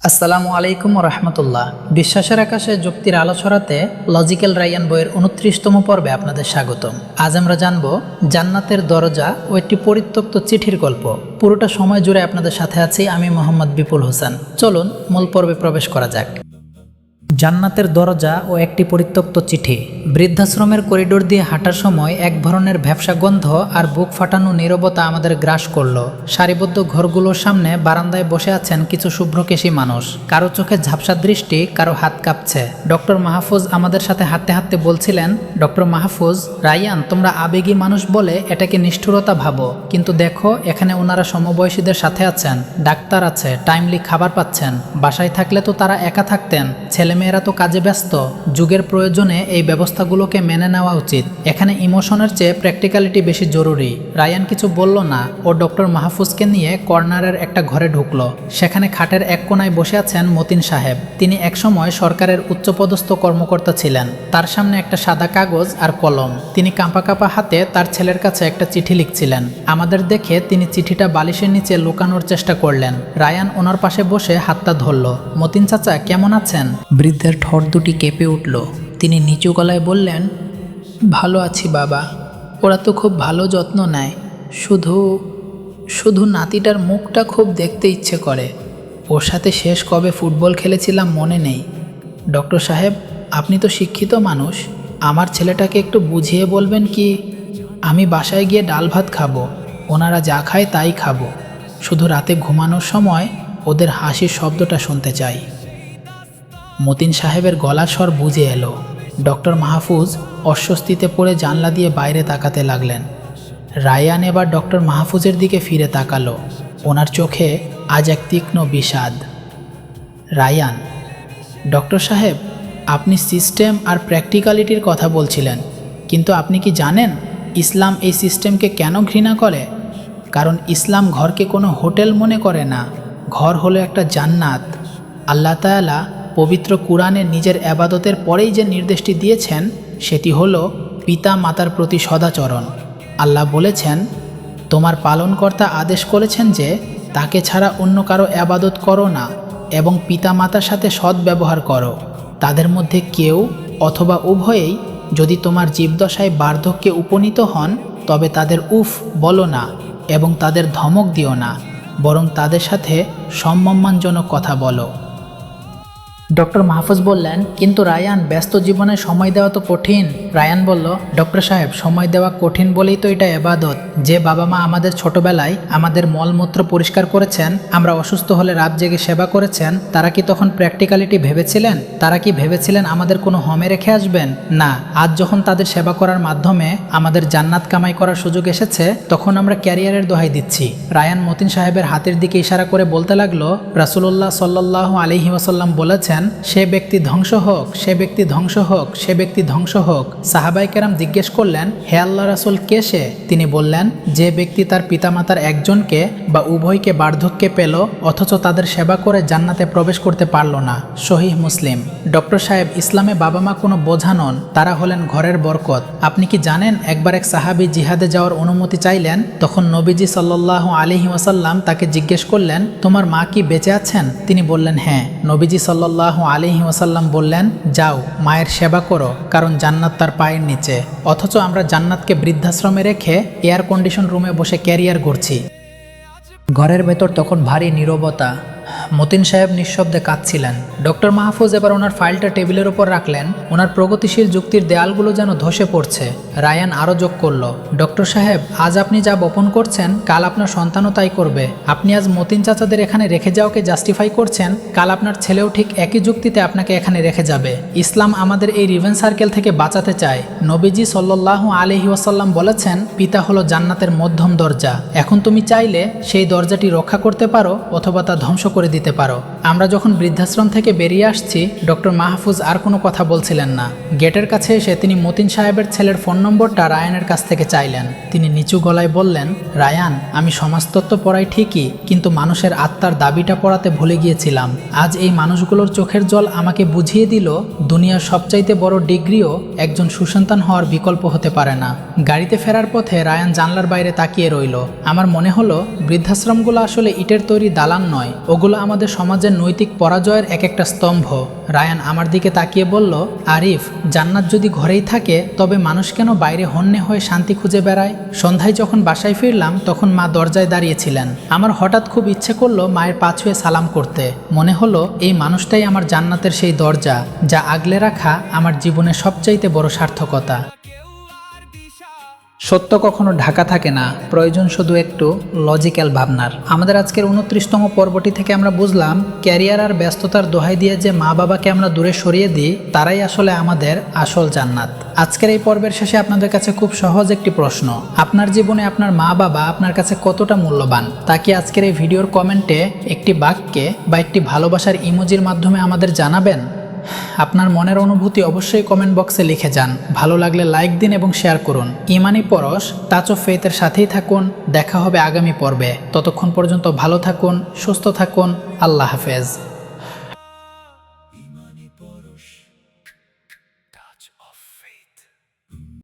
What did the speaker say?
আসসালামু আলাইকুম রহমতুল্লাহ। বিশ্বাসের আকাশে যুক্তির আলো ছড়াতে লজিক্যাল রায়ান বইয়ের 29তম পর্বে আপনাদের স্বাগতম। আজ আমরা জানব জান্নাতের দরজা ও একটি পরিত্যক্ত চিঠির গল্প। পুরোটা সময় জুড়ে আপনাদের সাথে আছি আমি মোহাম্মদ বিপুল হোসেন। চলুন মূল পর্বে প্রবেশ করা যাক। জান্নাতের দরজা ও একটি পরিত্যক্ত চিঠি। বৃদ্ধাশ্রমের করিডোর দিয়ে হাঁটার সময় এক ধরনের ভ্যাপসা গন্ধ আর বুক ফাটানো নীরবতা আমাদের গ্রাস করল। সারিবদ্ধ ঘরগুলোর সামনে বারান্দায় বসে আছেন কিছু শুভ্রকেশী মানুষ। কারো চোখে ঝাপসা দৃষ্টি, কারো হাত কাঁপছে। ডক্টর মাহফুজ আমাদের সাথে হাঁটতে হাঁটতে বলছিলেন, ডক্টর মাহফুজ, রায়ান, তোমরা আবেগী মানুষ বলে এটাকে নিষ্ঠুরতা ভাবো, কিন্তু দেখো এখানে ওনারা সমবয়সীদের সাথে আছেন, ডাক্তার আছে, টাইমলি খাবার পাচ্ছেন। বাসায় থাকলে তো তারা একা থাকতেন, ছেলেমেয়েরা তো কাজে ব্যস্ত। যুগের প্রয়োজনে এই ব্যবস্থাগুলোকে মেনে নেওয়া উচিত। এখানে ইমোশনের চেয়ে প্র্যাকটিক্যালিটি বেশি জরুরি। রায়ান কিছু বলল না। ও ডক্টর মাহফুজকে নিয়ে কর্নারের একটা ঘরে ঢুকলো। সেখানে খাটের এক কোনায় বসে আছেন মতিন সাহেব। তিনি একসময় সরকারের উচ্চপদস্থ কর্মকর্তা ছিলেন। তার সামনে একটা সাদা কাগজ আর কলম। তিনি কাঁপা কাঁপা হাতে তার ছেলের কাছে একটা চিঠি লিখছিলেন। আমাদের দেখে তিনি চিঠিটা বালিশের নিচে লুকানোর চেষ্টা করলেন। রায়ান ওনার পাশে বসে হাতটা ধরল। মতিন চাচা কেমন আছেন? বৃদ্ধের ঠোঁট দুটি কেঁপে উঠল। তিনি নিচু গলায় বললেন, ভালো আছি বাবা। ওরা তো খুব ভালো যত্ন নেয়। শুধু নাতিটার মুখটা খুব দেখতে ইচ্ছে করে। ওর সাথে শেষ কবে ফুটবল খেলেছিলাম মনে নেই। ডক্টর সাহেব, আপনি তো শিক্ষিত মানুষ, আমার ছেলেটাকে একটু বুঝিয়ে বলবেন কি? আমি বাসায় গিয়ে ডাল ভাত খাবো, ওনারা যা খায় তাই খাবো। শুধু রাতে ঘুমানোর সময় ওদের হাসির শব্দটা শুনতে চাই। মতিন সাহেবের গলার স্বর বুঝে এলো। ডক্টর মাহফুজ অস্বস্তিতে পড়ে জানলা দিয়ে বাইরে তাকাতে লাগলেন। রায়ান এবার ডক্টর মাহফুজের দিকে ফিরে তাকালো। ওনার চোখে আজ এক তীক্ষ্ণ বিষাদ। রায়ান, ডক্টর সাহেব, আপনি সিস্টেম আর প্র্যাকটিক্যালিটির কথা বলছিলেন, কিন্তু আপনি কি জানেন ইসলাম এই সিস্টেমকে কেন ঘৃণা করে? কারণ ইসলাম ঘরকে কোনো হোটেল মনে করে না। ঘর হলো একটা জান্নাত। আল্লাহ তাআলা পবিত্র কুরআনে নিজের এবাদতের পরেই যে নির্দেশটি দিয়েছেন সেটি হলো পিতা মাতার প্রতি সদাচরণ। আল্লাহ বলেছেন, তোমার পালনকর্তা আদেশ করেছেন যে তাকে ছাড়া অন্য কারো এবাদত করো না এবং পিতা মাতার সাথে সৎ ব্যবহার করো। তাদের মধ্যে কেউ অথবা উভয়েই যদি তোমার জীবদশায় বার্ধক্যে উপনীত হন তবে তাদের উফ বলো না এবং তাদের ধমক দিও না, বরং তাদের সাথে সম্মানজনক কথা বলো। ডক্টর মাহফুজ বললেন, কিন্তু রায়ান, ব্যস্ত জীবনে সময় দেওয়া তো কঠিন। রায়ান বলল, ডক্টর সাহেব, সময় দেওয়া কঠিন বলেই তো এটা ইবাদত। যে বাবা মা আমাদের ছোটবেলায় আমাদের মলমূত্র পরিষ্কার করেছেন, আমরা অসুস্থ হলে রাত জেগে সেবা করেছেন, তারা কি তখন প্র্যাকটিক্যালিটি ভেবেছিলেন? তারা কি ভেবেছিলেন আমাদের কোনো হোমে রেখে আসবেন? না। আজ যখন তাদের সেবা করার মাধ্যমে আমাদের জান্নাত কামাই করার সুযোগ এসেছে, তখন আমরা ক্যারিয়ারের দোহাই দিচ্ছি। রায়ান মতিন সাহেবের হাতের দিকে ইশারা করে বলতে লাগলো, রাসূলুল্লাহ সাল্লাল্লাহু আলাইহি ওয়াসাল্লাম বলেছেন, সে ব্যক্তি ধ্বংস হোক, সে ব্যক্তি ধ্বংস হোক, সে ব্যক্তি ধ্বংস হোক। সাহাবায়ে কেরাম জিজ্ঞেস করলেন, হে আল্লাহ রাসূল, কে সে? তিনি বললেন, যে ব্যক্তি তার পিতামাতার একজনকে বা উভয়কে বার্ধক্যে পেল অথচ তাদের সেবা করে জান্নাতে প্রবেশ করতে পারল না। সহিহ মুসলিম। ডক্টর সাহেব, ইসলামে বাবা মা কোনো বোঝা নন, তারা হলেন ঘরের বরকত। আপনি কি জানেন, একবার এক সাহাবী জিহাদে যাওয়ার অনুমতি চাইলেন। তখন নবীজি সাল্লাল্লাহু আলাইহি ওয়াসাল্লাম তাকে জিজ্ঞেস করলেন, তোমার মা কি বেঁচে আছেন? তিনি বললেন, হ্যাঁ। নবীজি সাল্লাল্লাহু আলাইহি ওয়াসাল্লাম বললেন, যাও মায়ের সেবা করো, কারণ জান্নাত তার পায়ের নিচে। অথচ আমরা জান্নাতকে বৃদ্ধাশ্রমে রেখে এয়ার কন্ডিশন রুমে বসে ক্যারিয়ার করছি। ঘরের ভেতর তখন ভারী নীরবতা। মতিন সাহেব নিঃশব্দে কাঁদছিলেন। ডক্টর মাহফুজ এবার ওনার ফাইলটা টেবিলের উপর রাখলেন। ওনার প্রগতিশীল যুক্তির দেয়ালগুলো যেন ধসে পড়ছে। রায়ান আরও যোগ করল, ডক্টর সাহেব, আজ আপনি যা বপন করছেন কাল আপনার সন্তানও তাই করবে। আপনি আজ মতিন চাচাদের এখানে রেখে যাওয়াকে জাস্টিফাই করছেন, কাল আপনার ছেলেও ঠিক একই যুক্তিতে আপনাকে এখানে রেখে যাবে। ইসলাম আমাদের এই রিভেন সার্কেল থেকে বাঁচাতে চায়। নবীজি সাল্লাল্লাহু আলাইহি ওয়াসাল্লাম বলেছেন, পিতা হলো জান্নাতের মধ্যম দরজা। এখন তুমি চাইলে সেই দরজাটি রক্ষা করতে পারো অথবা তা ধ্বংস করে দিতে পারো। আমরা যখন বৃদ্ধাশ্রম থেকে বেরিয়ে আসছি, ডক্টর মাহফুজ আর কোনো কথা বলছিলেন না। গেটের কাছে এসে তিনি মতিন সাহেবের ছেলের ফোন নম্বরটা রায়ানের কাছ থেকে চাইলেন। তিনি নিচু গলায় বললেন, রায়ান, আমি সমাজতত্ত্ব পড়াই ঠিকই, কিন্তু মানুষের আত্মার দাবিটা পড়াতে ভুলে গিয়েছিলাম। আজ এই মানুষগুলোর চোখের জল আমাকে বুঝিয়ে দিল, দুনিয়ার সবচাইতে বড় ডিগ্রিও একজন সুসন্তান হওয়ার বিকল্প হতে পারে না। গাড়িতে ফেরার পথে রায়ান জানলার বাইরে তাকিয়ে রইল। আমার মনে হলো, বৃদ্ধাশ্রমগুলো আসলে ইটের তৈরি দালান নয়, ওগুলো আমাদের সমাজের সমাজের নৈতিক পরাজয়ের এক একটা স্তম্ভ। রায়ান আমার দিকে তাকিয়ে বলল, আরিফ, জান্নাত যদি ঘরেই থাকে তবে মানুষ কেন বাইরে হন্যে হয়ে শান্তি খুঁজে বেড়ায়? সন্ধ্যায় যখন বাসায় ফিরলাম তখন মা দরজায় দাঁড়িয়েছিলেন। আমার হঠাৎ খুব ইচ্ছে করলো মায়ের পা ছুঁয়ে সালাম করতে। মনে হলো এই মানুষটাই আমার জান্নাতের সেই দরজা, যা আগলে রাখা আমার জীবনের সবচাইতে বড় সার্থকতা। সত্য কখনো ঢাকা থাকে না, প্রয়োজন শুধু একটু লজিক্যাল ভাবনার। আমাদের আজকের 29তম পর্বটি থেকে আমরা বুঝলাম, ক্যারিয়ার আর ব্যস্ততার দোহাই দিয়ে যে মা বাবাকে আমরা দূরে সরিয়ে দিই, তারাই আসলে আমাদের আসল জান্নাত। আজকের এই পর্বের শেষে আপনাদের কাছে খুব সহজ একটি প্রশ্ন, আপনার জীবনে আপনার মা বাবা আপনার কাছে কতটা মূল্যবান, তা কি আজকের এই ভিডিওর কমেন্টে একটি বাক্যে বা একটি ভালোবাসার ইমোজির মাধ্যমে আমাদের জানাবেন? আপনার মনের অনুভূতি অবশ্যই কমেন্ট বক্সে লিখে যান। ভালো লাগলে লাইক দিন এবং শেয়ার করুন। ইমানি পরশ টাচ অফ ফেথের সাথেই থাকুন। দেখা হবে আগামী পর্বে। ততক্ষণ পর্যন্ত ভালো থাকুন, সুস্থ থাকুন। আল্লাহ হাফেজ।